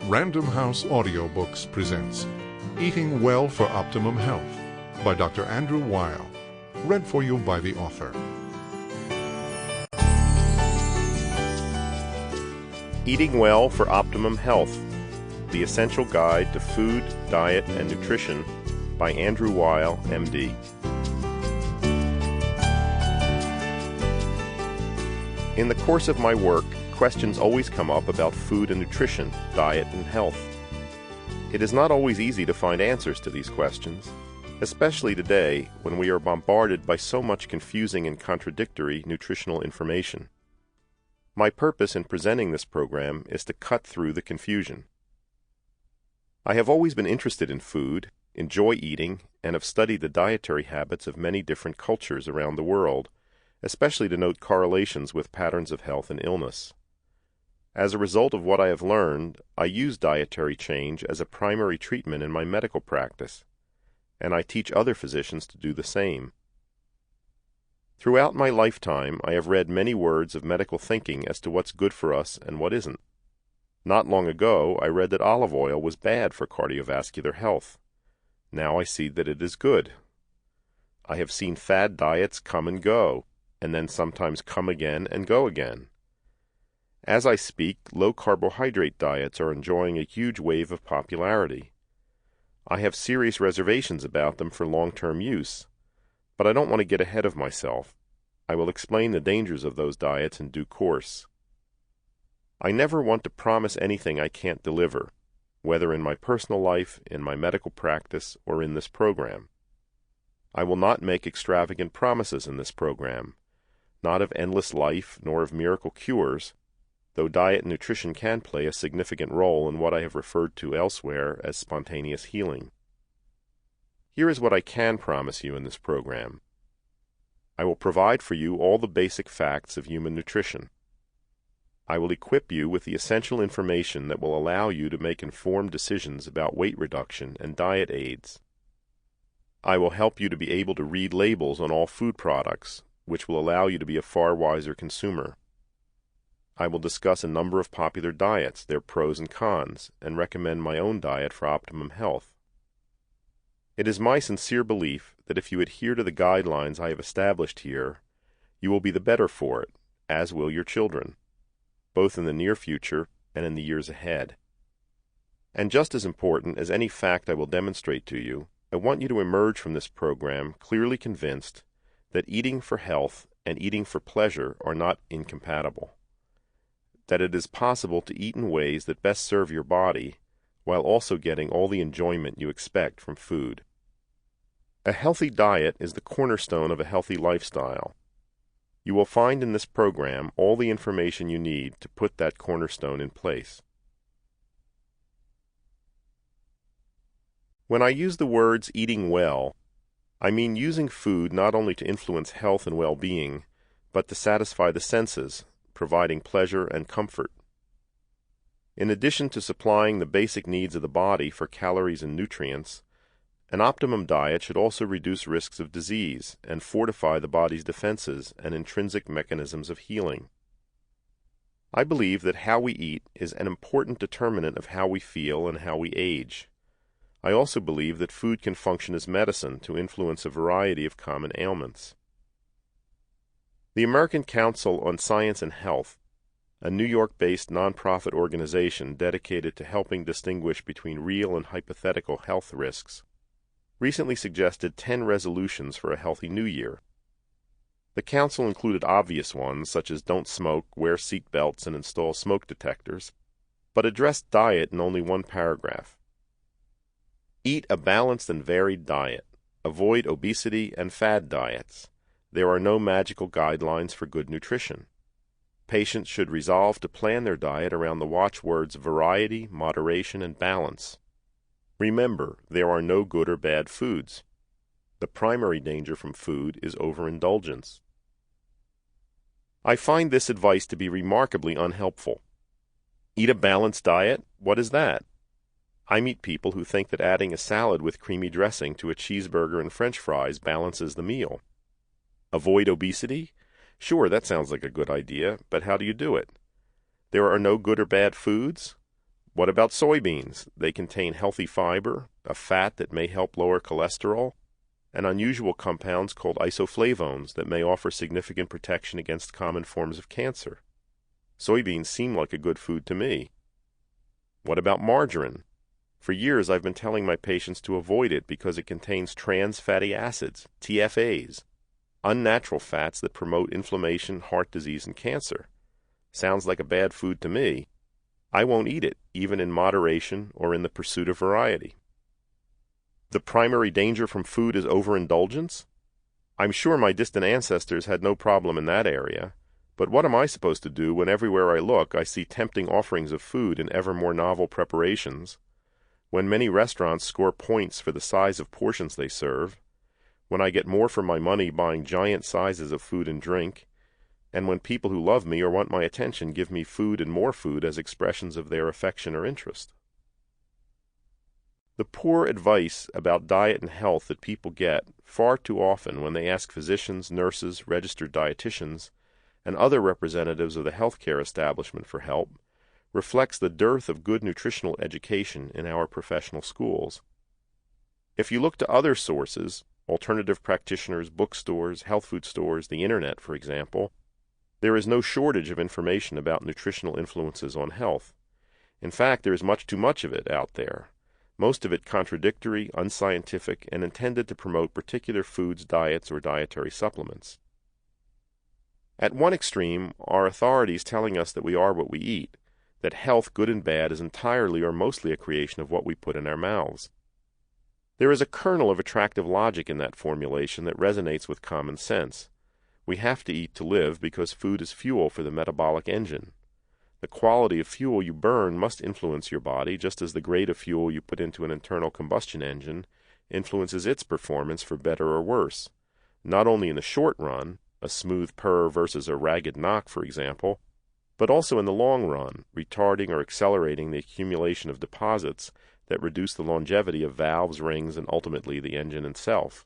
Random House Audiobooks presents Eating Well for Optimum Health by Dr. Andrew Weil, read for you by the author. Eating Well for Optimum Health, The Essential Guide to Food, Diet, and Nutrition by Andrew Weil, MD. In the course of my work, questions always come up about food and nutrition, diet and health. It is not always easy to find answers to these questions, especially today when we are bombarded by so much confusing and contradictory nutritional information. My purpose in presenting this program is to cut through the confusion. I have always been interested in food, enjoy eating, and have studied the dietary habits of many different cultures around the world, especially to note correlations with patterns of health and illness. As a result of what I have learned, I use dietary change as a primary treatment in my medical practice, and I teach other physicians to do the same. Throughout my lifetime, I have read many words of medical thinking as to what's good for us and what isn't. Not long ago, I read that olive oil was bad for cardiovascular health. Now I see that it is good. I have seen fad diets come and go, and then sometimes come again and go again. As I speak, low-carbohydrate diets are enjoying a huge wave of popularity. I have serious reservations about them for long-term use, but I don't want to get ahead of myself. I will explain the dangers of those diets in due course. I never want to promise anything I can't deliver, whether in my personal life, in my medical practice, or in this program. I will not make extravagant promises in this program, not of endless life nor of miracle cures, though diet and nutrition can play a significant role in what I have referred to elsewhere as spontaneous healing. Here is what I can promise you in this program. I will provide for you all the basic facts of human nutrition. I will equip you with the essential information that will allow you to make informed decisions about weight reduction and diet aids. I will help you to be able to read labels on all food products, which will allow you to be a far wiser consumer. I will discuss a number of popular diets, their pros and cons, and recommend my own diet for optimum health. It is my sincere belief that if you adhere to the guidelines I have established here, you will be the better for it, as will your children, both in the near future and in the years ahead. And just as important as any fact I will demonstrate to you, I want you to emerge from this program clearly convinced that eating for health and eating for pleasure are not incompatible, that it is possible to eat in ways that best serve your body while also getting all the enjoyment you expect from food. A healthy diet is the cornerstone of a healthy lifestyle. You will find in this program all the information you need to put that cornerstone in place. When I use the words eating well, I mean using food not only to influence health and well-being, but to satisfy the senses, providing pleasure and comfort. In addition to supplying the basic needs of the body for calories and nutrients, an optimum diet should also reduce risks of disease and fortify the body's defenses and intrinsic mechanisms of healing. I believe that how we eat is an important determinant of how we feel and how we age. I also believe that food can function as medicine to influence a variety of common ailments. The American Council on Science and Health, a New York-based nonprofit organization dedicated to helping distinguish between real and hypothetical health risks, recently suggested 10 resolutions for a healthy new year. The council included obvious ones such as don't smoke, wear seat belts, and install smoke detectors, but addressed diet in only one paragraph. Eat a balanced and varied diet. Avoid obesity and fad diets. There are no magical guidelines for good nutrition. Patients should resolve to plan their diet around the watchwords variety, moderation, and balance. Remember, there are no good or bad foods. The primary danger from food is overindulgence. I find this advice to be remarkably unhelpful. Eat a balanced diet? What is that? I meet people who think that adding a salad with creamy dressing to a cheeseburger and French fries balances the meal. Avoid obesity? Sure, that sounds like a good idea, but how do you do it? There are no good or bad foods? What about soybeans? They contain healthy fiber, a fat that may help lower cholesterol, and unusual compounds called isoflavones that may offer significant protection against common forms of cancer. Soybeans seem like a good food to me. What about margarine? For years I've been telling my patients to avoid it because it contains trans fatty acids, TFAs, unnatural fats that promote inflammation, heart disease, and cancer. Sounds like a bad food to me. I won't eat it, even in moderation or in the pursuit of variety. The primary danger from food is overindulgence? I'm sure my distant ancestors had no problem in that area, but what am I supposed to do when everywhere I look I see tempting offerings of food in ever more novel preparations, when many restaurants score points for the size of portions they serve, when I get more for my money buying giant sizes of food and drink, and when people who love me or want my attention give me food and more food as expressions of their affection or interest? The poor advice about diet and health that people get far too often when they ask physicians, nurses, registered dietitians, and other representatives of the healthcare establishment for help reflects the dearth of good nutritional education in our professional schools. If you look to other sources, alternative practitioners, bookstores, health food stores, the internet, for example, there is no shortage of information about nutritional influences on health. In fact, there is much too much of it out there, most of it contradictory, unscientific, and intended to promote particular foods, diets, or dietary supplements. At one extreme are authorities telling us that we are what we eat, that health, good and bad, is entirely or mostly a creation of what we put in our mouths. There is a kernel of attractive logic in that formulation that resonates with common sense. We have to eat to live because food is fuel for the metabolic engine. The quality of fuel you burn must influence your body, just as the grade of fuel you put into an internal combustion engine influences its performance for better or worse, not only in the short run, a smooth purr versus a ragged knock, for example, but also in the long run, retarding or accelerating the accumulation of deposits that reduce the longevity of valves, rings, and ultimately the engine itself.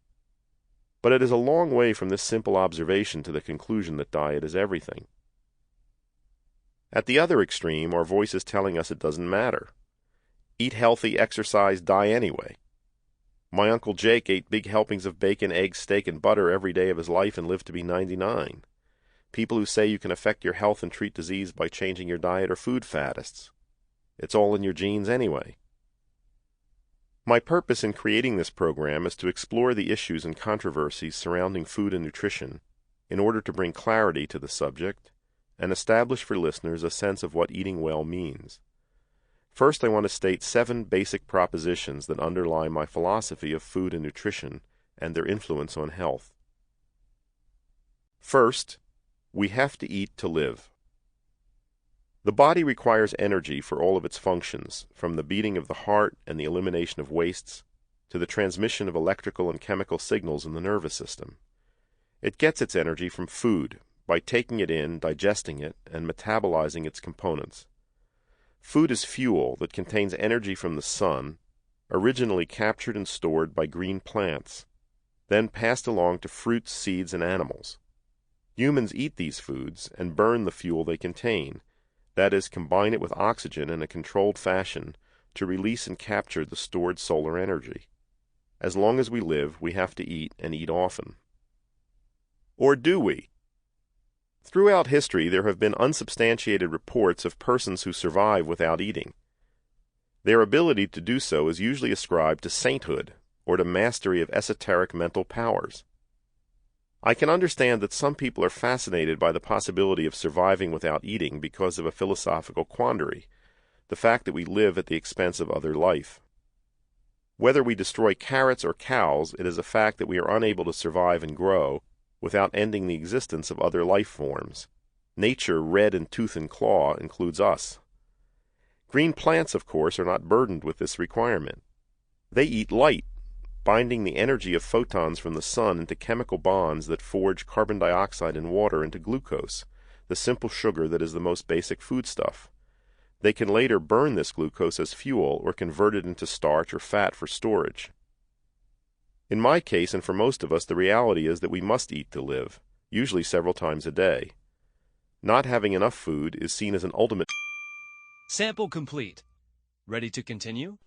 But it is a long way from this simple observation to the conclusion that diet is everything. At the other extreme are voices telling us it doesn't matter. Eat healthy, exercise, die anyway. My Uncle Jake ate big helpings of bacon, eggs, steak, and butter every day of his life and lived to be 99. People who say you can affect your health and treat disease by changing your diet are food faddists. It's all in your genes anyway. My purpose in creating this program is to explore the issues and controversies surrounding food and nutrition in order to bring clarity to the subject and establish for listeners a sense of what eating well means. First, I want to state 7 basic propositions that underlie my philosophy of food and nutrition and their influence on health. First, we have to eat to live. The body requires energy for all of its functions, from the beating of the heart and the elimination of wastes to the transmission of electrical and chemical signals in the nervous system. It gets its energy from food, by taking it in, digesting it, and metabolizing its components. Food is fuel that contains energy from the sun, originally captured and stored by green plants, then passed along to fruits, seeds, and animals. Humans eat these foods and burn the fuel they contain, that is, combine it with oxygen in a controlled fashion to release and capture the stored solar energy. As long as we live, we have to eat and eat often. Or do we? Throughout history, there have been unsubstantiated reports of persons who survive without eating. Their ability to do so is usually ascribed to sainthood or to mastery of esoteric mental powers. I can understand that some people are fascinated by the possibility of surviving without eating because of a philosophical quandary, the fact that we live at the expense of other life. Whether we destroy carrots or cows, it is a fact that we are unable to survive and grow without ending the existence of other life forms. Nature, red in tooth and claw, includes us. Green plants, of course, are not burdened with this requirement. They eat light, binding the energy of photons from the sun into chemical bonds that forge carbon dioxide and water into glucose, the simple sugar that is the most basic foodstuff. They can later burn this glucose as fuel or convert it into starch or fat for storage. In my case, and for most of us, the reality is that we must eat to live, usually several times a day. Not having enough food is seen as an ultimate. Sample complete. Ready to continue?